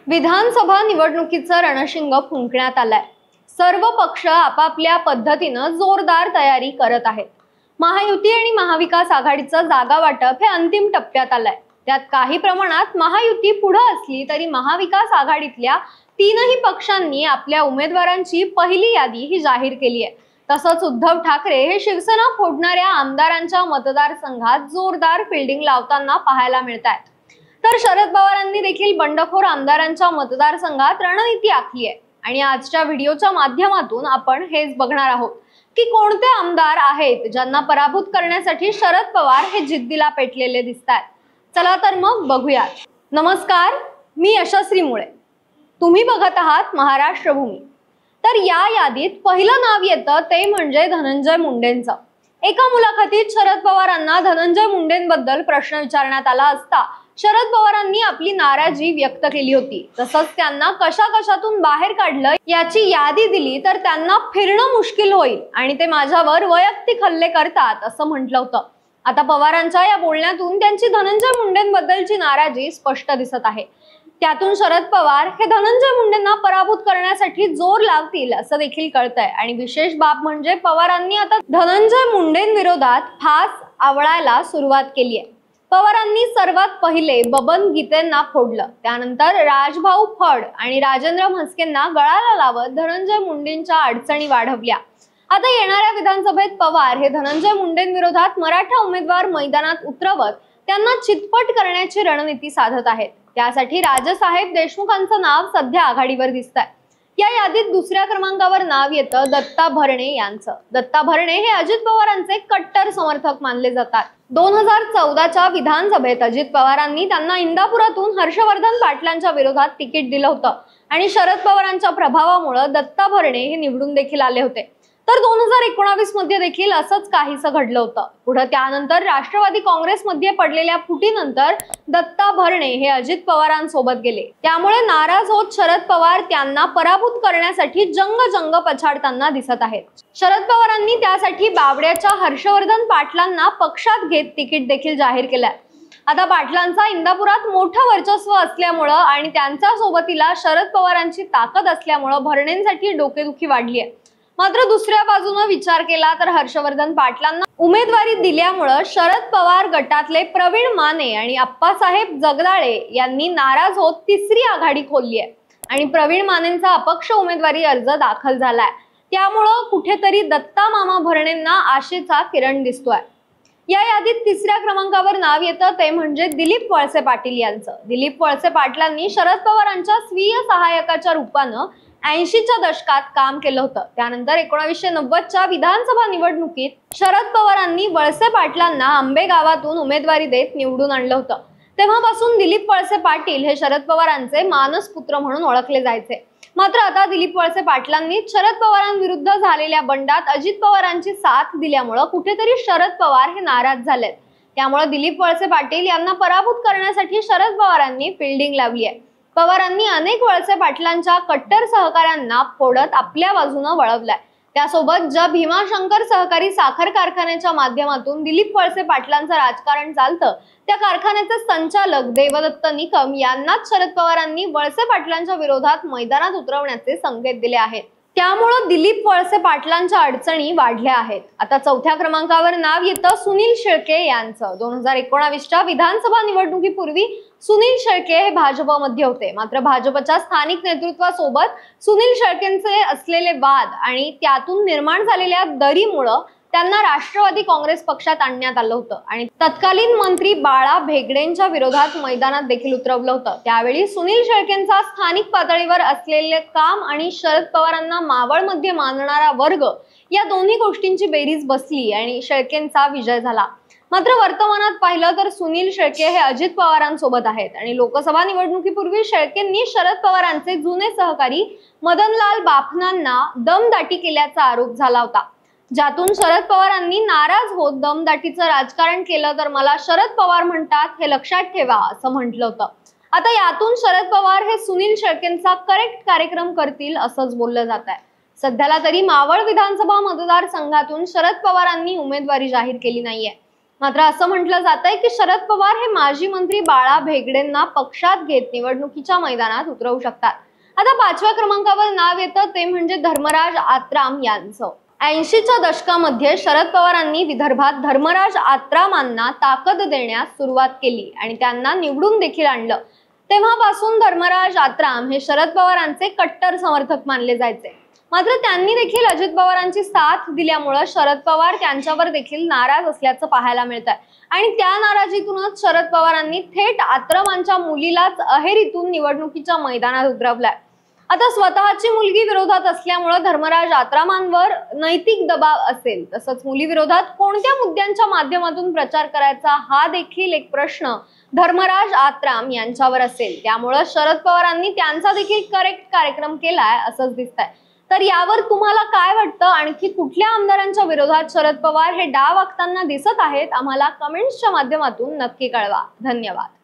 विधानसभा निवडणुकीचं रणशिंग फुंकण्यात आलंय। सर्व पक्ष आपापल्या पद्धतीनं जोरदार तयारी करत आहेत। महायुती आणि महाविकास आघाडीचं जागा वाटप हे अंतिम टप्प्यात आलंय। त्यात काही प्रमाणात महायुती पुढे असली तरी महाविकास आघाडीतल्या तीनही पक्षांनी आपल्या उमेदवारांची पहिली यादी ही जाहीर केली आहे। तसंच उद्धव ठाकरे हे शिवसेना फोडणाऱ्या आमदारांच्या मतदारसंघात जोरदार फिल्डिंग लावताना पाहायला मिळतात। तर शरद पवारांनी देखील बंडखोर आमदारांच्या मतदारसंघात रणनीती आखली आहे आणि आजच्या व्हिडिओच्या माध्यमातून आपण हेच बघणार आहोत की कोणते आमदार आहेत ज्यांना पराभूत करण्यासाठी शरद पवार हे जिद्दीला पेटलेले दिसतात। चला तर मग बघूयात। नमस्कार, मी यशस्वी मुळे, तुम्ही बघत आहात महाराष्ट्र भूमी। तर या यादीत पहिलं नाव येतं ते म्हणजे धनंजय मुंडेंचं। एका मुलाखतीत शरद पवारांना धनंजय मुंडेंबद्दल प्रश्न विचारण्यात आला असता शरद पवारांनी आपली नाराजी व्यक्त केली होती। तसंच त्यांना कशाकशातून बाहेर काढलं याची यादी दिली तर त्यांना फिरणं मुश्किल होईल आणि ते माझ्यावर वैयक्तिक हल्ले करतात असं म्हटलं होतं। आता पवारांच्या या बोलण्यातून त्यांची धनंजय मुंडेंबद्दलची नाराजी स्पष्ट दिसत आहे। त्यातून शरद पवार हे धनंजय मुंडेंना पराभूत करण्यासाठी जोर लावतील असं देखील कळतंय आणि विशेष बाब म्हणजे पवारांनी आता धनंजय मुंडेंविरोधात फास आवळायला सुरुवात केली आहे। पवारांनी सर्वात पहिले बबन गीतेंना फोडलं, त्यानंतर राजभाऊ फड आणि राजेंद्र म्हस्केंना गळाला लावत धनंजय मुंडेंच्या अडचणी वाढवल्या। आता येणाऱ्या विधानसभेत पवार हे धनंजय मुंडेंविरोधात मराठा उमेदवार मैदानात उतरवत त्यांना चितपट करण्याची रणनीती साधत आहेत। त्यासाठी राजसाहेब देशमुखांचं नाव सध्या आघाडीवर दिसतंय। या यादीत दुसऱ्या क्रमांकावर नाव येतं दत्ता भरणे यांचं। दत्ता भरणे हे अजित पवारांचे कट्टर समर्थक मानले जातात। 2014च्या विधानसभेत अजित पवारांनी त्यांना इंदापुरातून हर्षवर्धन पाटलांच्या विरोधात तिकीट दिलं होतं आणि शरद पवारांच्या प्रभावामुळे दत्ता भरणे हे निवडून देखील आले होते। तर 2019 मध्ये देखील असंच काहीसं घडलं होतं। पुढे त्यानंतर राष्ट्रवादी काँग्रेसमध्ये पडलेल्या फुटीनंतर दत्ता भरणे हे अजित पवारांसोबत गेले। त्यामुळे नाराज होत शरद पवार त्यांना पराभूत करण्यासाठी जंग पछाडताना दिसत आहेत। शरद पवारांनी त्यासाठी बावड्याच्या हर्षवर्धन पाटलांना पक्षात घेत तिकीट देखील जाहीर केलंय। आता पाटलांचा इंदापुरात मोठं वर्चस्व असल्यामुळं आणि त्यांच्या सोबतीला शरद पवारांची ताकद असल्यामुळं भरणेंसाठी डोकेदुखी वाढली आहे। मात्र दुसऱ्या बाजूने विचार केला तर हर्षवर्धन पाटलांना उमेदवारी दिल्यामुळे शरद पवार गटातले प्रवीण माने आणि अप्पासाहेब जगदाळे यांनी नाराज होत तिसरी आघाडी खोलली आहे आणि प्रवीण मानेंचा अपक्ष उमेदवारी अर्ज दाखल झालाय। त्यामुळे कुठेतरी दत्ता मामा भरणेंना आशेचा किरण दिसतोय। या यादीत तिसऱ्या क्रमांकावर नाव येतं ते म्हणजे दिलीप वळसे पाटील यांचं। दिलीप वळसे पाटलांनी शरद पवारांच्या स्वीय सहाय्यकाच्या रूपानं 80च्या दशकात काम केलं होतं। त्यानंतर 1990च्या विधानसभा निवडणुकीत शरद पवारांनी वळसे पाटलांना आंबेगावातून उमेदवारी देत निवडून आणलं होतं। तेव्हापासून दिलीप वळसे पाटील हे शरद पवारांचे मानसपुत्र म्हणून ओळखले जायचे। मात्र आता दिलीप वळसे पाटलांनी शरद पवारांविरुद्ध झालेल्या बंडात अजित पवारांची साथ दिल्यामुळे कुठेतरी शरद पवार हे नाराज झालेत। त्यामुळे दिलीप वळसे पाटील यांना पराभूत करण्यासाठी शरद पवारांनी फिल्डिंग लावली आहे। पवारांनी अनेक वळसे पाटलांच्या कट्टर सहकाऱ्यांना फोडत आपल्या बाजूने वळवलाय। त्यासोबत ज्या भीमाशंकर सहकारी साखर कारखान्याच्या माध्यमातून दिलीप वळसे पाटलांचं राजकारण चालतं त्या कारखान्याचे संचालक देवदत्त निकम यांनाच शरद पवारांनी वळसे पाटलांच्या विरोधात मैदानात उतरवण्याचे संकेत दिले आहेत। त्यामुळे दिलीप वळसे पाटलांच्या अडचणी वाढल्या आहेत। आता चौथ्या क्रमांकावर नाव येतं सुनील शेळके यांचं। 2019च्या विधानसभा निवडणुकीपूर्वी सुनील शेळके हे भाजपमध्ये होते। मात्र भाजपच्या स्थानिक नेतृत्वासोबत सुनील शेळकेंचे असलेले वाद आणि त्यातून निर्माण झालेल्या दरीमुळे त्यांना राष्ट्रवादी काँग्रेस पक्षात आणण्यात आलं होतं आणि तत्कालीन मंत्री बाळा भेगडेंच्या विरोधात मैदानात देखील उतरवलं होतं। त्यावेळी सुनील शेळकेंचा स्थानिक पातळीवर असलेले काम आणि शरद पवारांना मावळमध्ये मानणारा वर्ग या दोन्ही गोष्टींची बेरीज बसली आणि शेळकेंचा विजय झाला। मात्र वर्तमानात पाहिलं तर सुनील शेळके हे अजित पवारांसोबत आहेत आणि लोकसभा निवडणुकीपूर्वी शेळकेंनी शरद पवारांचे जुने सहकारी मदनलाल बाफनांना दमदाटी केल्याचा आरोप झाला होता, ज्यातून शरद पवारांनी नाराज होत दमदाटीचं राजकारण केलं तर मला शरद पवार म्हणतात हे लक्षात ठेवा असं म्हटलं होतं। आता यातून शरद पवार हे सुनील शेळकेंचा करेक्ट कार्यक्रम करतील असंच बोललं जात आहे। सध्याला तरी मावळ विधानसभा मतदारसंघातून शरद पवारांनी उमेदवारी जाहीर केली नाहीये। मात्र असं म्हटलं जात आहे की शरद पवार हे माजी मंत्री बाळा भेगडेंना पक्षात घेत निवडणुकीच्या मैदानात उतरवू शकतात। आता 5व्या क्रमांकावर नाव येतं ते म्हणजे धर्मराज आत्राम यांचं। 80च्या दशकामध्ये शरद पवारांनी विदर्भात धर्मराज आत्रामांना ताकद देण्यास सुरुवात केली आणि त्यांना निवडून देखील आणलं। तेव्हापासून धर्मराज आत्राम हे शरद पवारांचे कट्टर समर्थक मानले जायचे। मात्र त्यांनी देखील अजित पवारांची साथ दिल्यामुळे शरद पवार त्यांच्यावर देखील नाराज असल्याचं पाहायला मिळतंय आणि त्या नाराजीतूनच शरद पवारांनी थेट आत्रामांच्या मुलीलाच अहेरीतून निवडणुकीच्या मैदानात उतरवलाय। आता स्वतःची मुलगी विरोधात असल्यामुळे धर्मराज आत्रामांवर नैतिक दबाव असेल, तसंच मुलीविरोधात कोणत्या मुद्द्यांच्या माध्यमातून प्रचार करायचा हा देखील एक प्रश्न धर्मराज आत्राम यांच्यावर असेल। त्यामुळे शरद पवारांनी त्यांचा देखील करेक्ट कार्यक्रम केलाय असंच दिसतंय। तर यावर तुम्हाला काय वाटतं? आणखी कुठल्या आमदारांच्या विरोधात शरद पवार हे डाव आखताना दिसत आहेत? आम्हाला कमेंट्सच्या माध्यमातून नक्की कळवा। धन्यवाद।